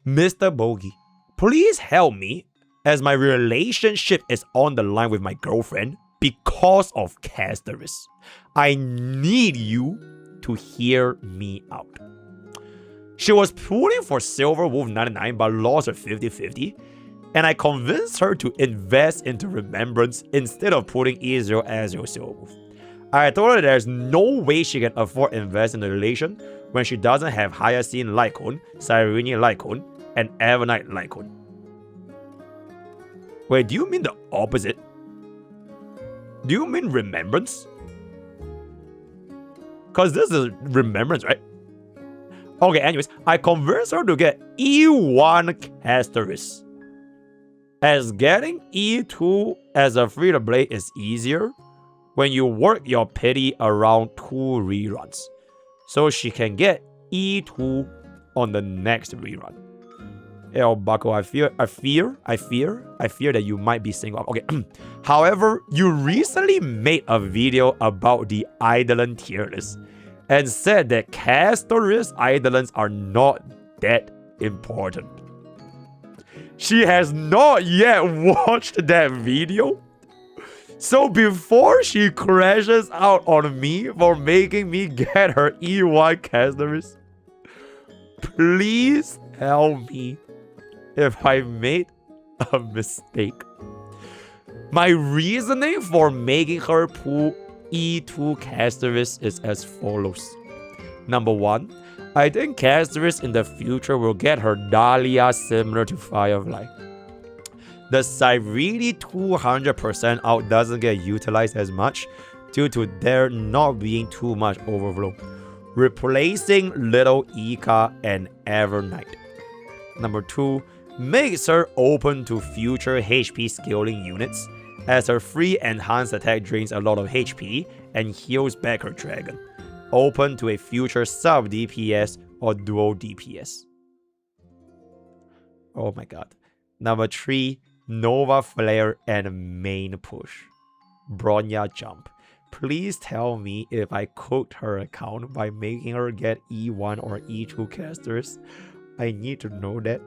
MrPokke, please help me as my relationship is on the line with my girlfriend because of Castoris. I need you to hear me out. She was pulling for Silver Wolf 99 but lost her 50-50, and I convinced her to invest into Remembrance instead of putting E0 as your Silver Wolf. I told her there's no way she can afford to invest in the relation when she doesn't have Hyacinth Lycone, Cyrene Lycone, and Evernight Lycone. Wait, do you mean the opposite? Do you mean Remembrance? Because this is Remembrance, right? Okay, anyways, I convinced her to get E1 Castoris, as getting E2 as a free-to-play is easier when you work your pity around 2 reruns, so she can get E2 on the next rerun. El Bucko, I fear that you might be single. Okay, however, you recently made a video about the Eidolon tier list and said that Castoris Eidolons are not that important. She has not yet watched that video. So before she crashes out on me for making me get her E1 Castoris, please tell me if I made a mistake. My reasoning for making her pull E2 Castoris is as follows. Number 1, I think Castoris in the future will get her Dahlia similar to Firefly. The Cyrene 200% out doesn't get utilized as much due to there not being too much overflow, replacing Little Ika and Evernight. Number 2, makes her open to future HP scaling units, as her free enhanced attack drains a lot of HP and heals back her dragon, open to a future sub DPS or dual DPS. Oh my god. Number 3, Nova Flare and main push. Bronya jump. Please tell me if I cooked her account by making her get E1 or E2 casters. I need to know that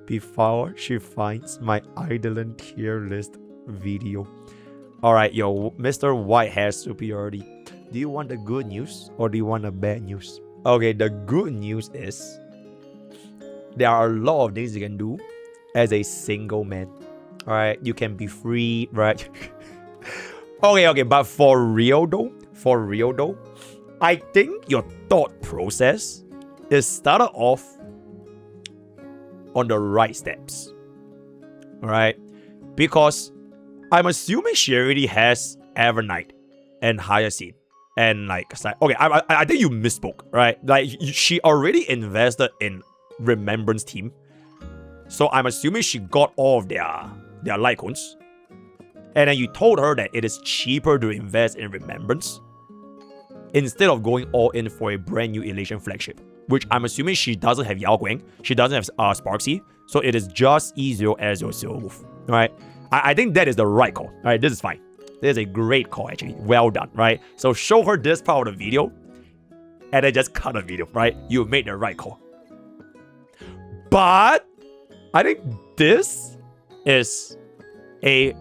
before she finds my Eidolon tier list video. Alright, yo, Mr. Whitehair Superiority. Do you want the good news or do you want the bad news? Okay, the good news is there are a lot of things you can do as a single man. Alright, you can be free, right? okay, but for real though, I think your thought process is started off on the right steps. Alright? Because I'm assuming she already has Evernight and Hyacinth. And like, okay, I think you misspoke, right? Like, she already invested in Remembrance team. So I'm assuming she got all of their Lycones. And then you told her that it is cheaper to invest in Remembrance instead of going all in for a brand new Elation flagship. Which I'm assuming she doesn't have Yao Guang. She doesn't have Sparksy. So it is just E0 as your Silver Wolf. Alright? I think that is the right call. Alright, this is fine. This is a great call actually. Well done, right? So show her this part of the video and then just cut the video, right? You made the right call. But I think this is a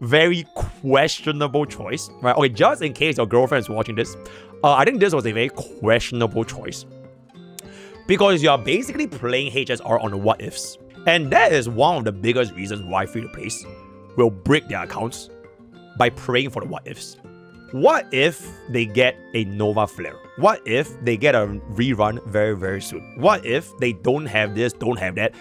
very questionable choice, right? Okay, just in case your girlfriend is watching this, I think this was a very questionable choice. Because you are basically playing HSR on the what ifs. And that is one of the biggest reasons why free-to-plays will break their accounts by praying for the what ifs. What if they get a Nova Flare? What if they get a rerun very, very soon? What if they don't have this, don't have that?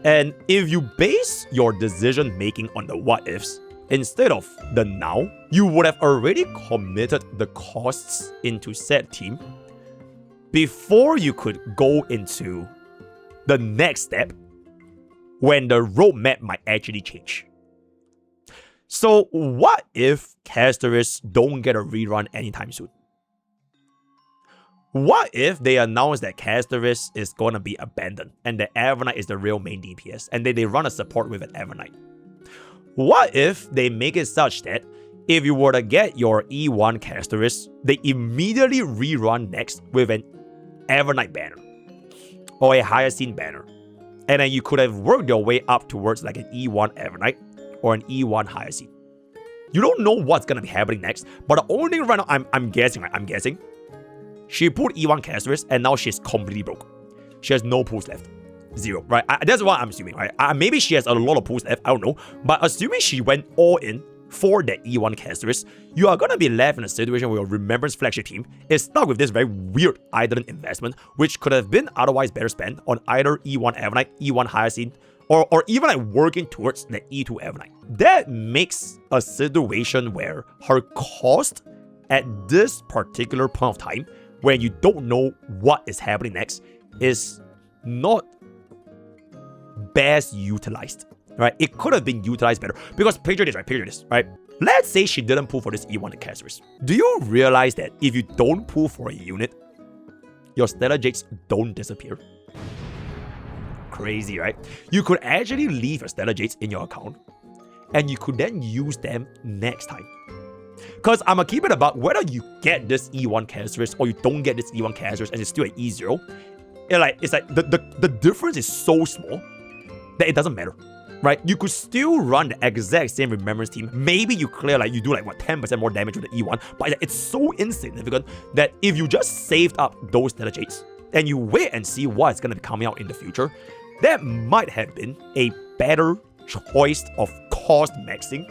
And if you base your decision making on the what ifs instead of the now, you would have already committed the costs into said team before you could go into the next step when the roadmap might actually change. So what if Castoris don't get a rerun anytime soon? What if they announce that Castoris is gonna be abandoned and that Evernight is the real main DPS and then they run a support with an Evernight? What if they make it such that if you were to get your E1 Castoris, they immediately rerun next with an Evernight banner or a Hyacinth banner And then you could have worked your way up towards like an E1 Evernight or an E1 Hyacinth. You don't know what's gonna be happening next, but the only thing right now I'm guessing, right? I'm guessing she pulled E1 Castorus and now she's completely broke. She has no pools left. Zero, right? That's what I'm assuming, right? Maybe she has a lot of pools left, I don't know. But assuming she went all in for that E1 Castorus, you are gonna be left in a situation where your Remembrance flagship team is stuck with this very weird idling investment, which could have been otherwise better spent on either E1 Evernight, E1 Hyacinth, or even like working towards the E2 Evernight. That makes a situation where her cost at this particular point of time, when you don't know what is happening next, is not best utilized, right? It could have been utilized better, because picture this, right? Let's say she didn't pull for this E1 Castorus. Do you realize that if you don't pull for a unit, your Stellar Jades don't disappear? Crazy, right? You could actually leave your Stellar Jades in your account, and you could then use them next time. Because I'm gonna keep it about whether you get this E1 Castorus or you don't get this E1 Castorus and it's still an E0. It's like the difference is so small that it doesn't matter, right? You could still run the exact same Remembrance team. Maybe you clear you do 10% more damage with the E1, but it's so insignificant that if you just saved up those Stellar Jades and you wait and see what's gonna be coming out in the future, that might have been a better choice of cost maxing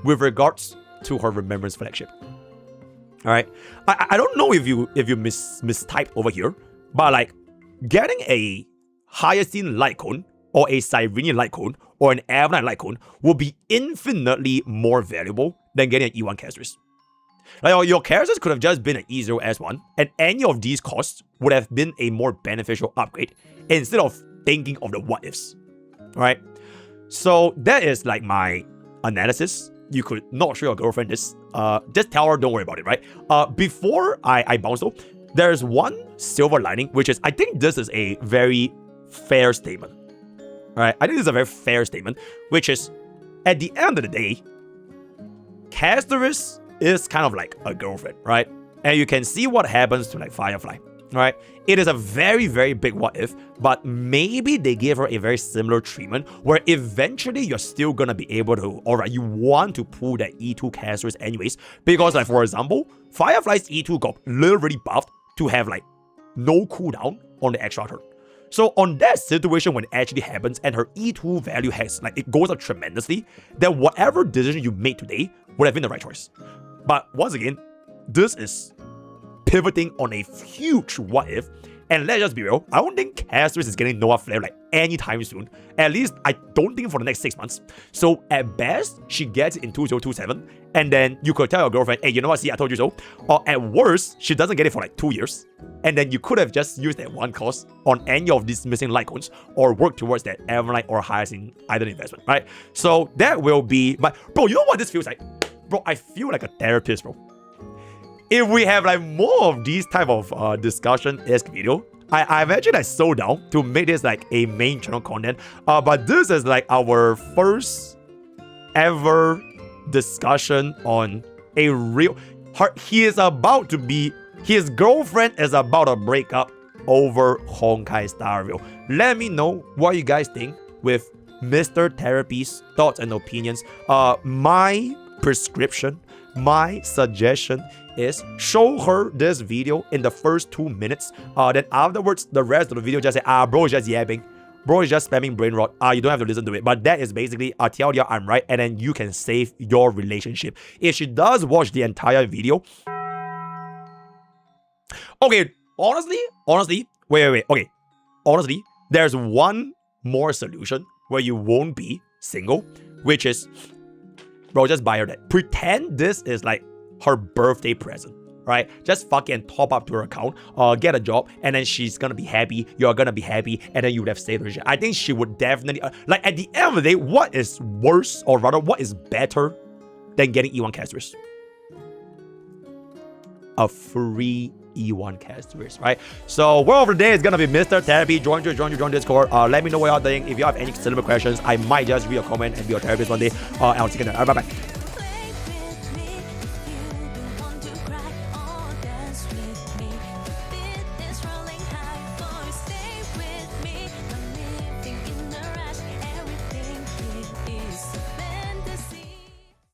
with regards to her Remembrance flagship. All right, I don't know if you mistyped over here, but getting a Hyacinth Light Cone or a Cyrenian Light Cone or an Evernight Light Cone will be infinitely more valuable than getting an E1 Castorus. Your Castorus could have just been an E0 S1, and any of these costs would have been a more beneficial upgrade instead of thinking of the what ifs. Right? So that is my analysis. You could not show your girlfriend this. Just tell her, don't worry about it, right? Before I bounce though, there's one silver lining, which is, I think this is a very fair statement. Right? I think this is a very fair statement, which is, at the end of the day, Castorus is kind of like a girlfriend, right? And you can see what happens to Firefly, right? It is a very, very big what if, but maybe they gave her a very similar treatment where eventually you're still gonna be able to, alright, you want to pull that E2 Castorus anyways, because for example, Firefly's E2 got literally buffed to have no cooldown on the extra turn. So on that situation, when it actually happens and her E2 value has it goes up tremendously, then whatever decision you made today would have been the right choice. But once again, this is pivoting on a huge what if, and let's just be real, I don't think Castorus is getting Noah Flare anytime soon. At least I don't think for the next 6 months. So at best, she gets it in 2027, and then you could tell your girlfriend, hey, you know what, see, I told you so. Or at worst, she doesn't get it for 2 years, and then you could have just used that one cost on any of these missing light cones, or work towards that Evernight or Hyacinth idle investment, right? So that will be, but bro, you know what this feels like? Bro, I feel like a therapist, bro. If we have more of these type of discussion-esque video, I'm actually so down to make this a main channel content. But this is our first ever discussion on a real. His girlfriend is about to break up over Honkai Star Rail. Let me know what you guys think with Mr. Therapy's thoughts and opinions. My prescription, my suggestion is show her this video in the first 2 minutes. Then afterwards, the rest of the video just say, bro is just yapping. Bro is just spamming brain rot. You don't have to listen to it. But that is basically, tell you I'm right, and then you can save your relationship. If she does watch the entire video. Okay, honestly, wait. Okay, honestly, there's one more solution where you won't be single, which is, bro, just buy her that. Pretend this is her birthday present, right? Just fucking top up to her account, get a job, and then she's gonna be happy, you're gonna be happy, and then you would have saved her shit. I think she would definitely, at the end of the day, what is worse, or rather, what is better than getting E1 Castorus? A free E1 Castorus, right? So, word of the day is gonna be Mr. Therapy. Join Discord. Let me know what y'all think. If you have any similar questions, I might just read a comment and be your therapist one day. I'll see you then. Bye bye.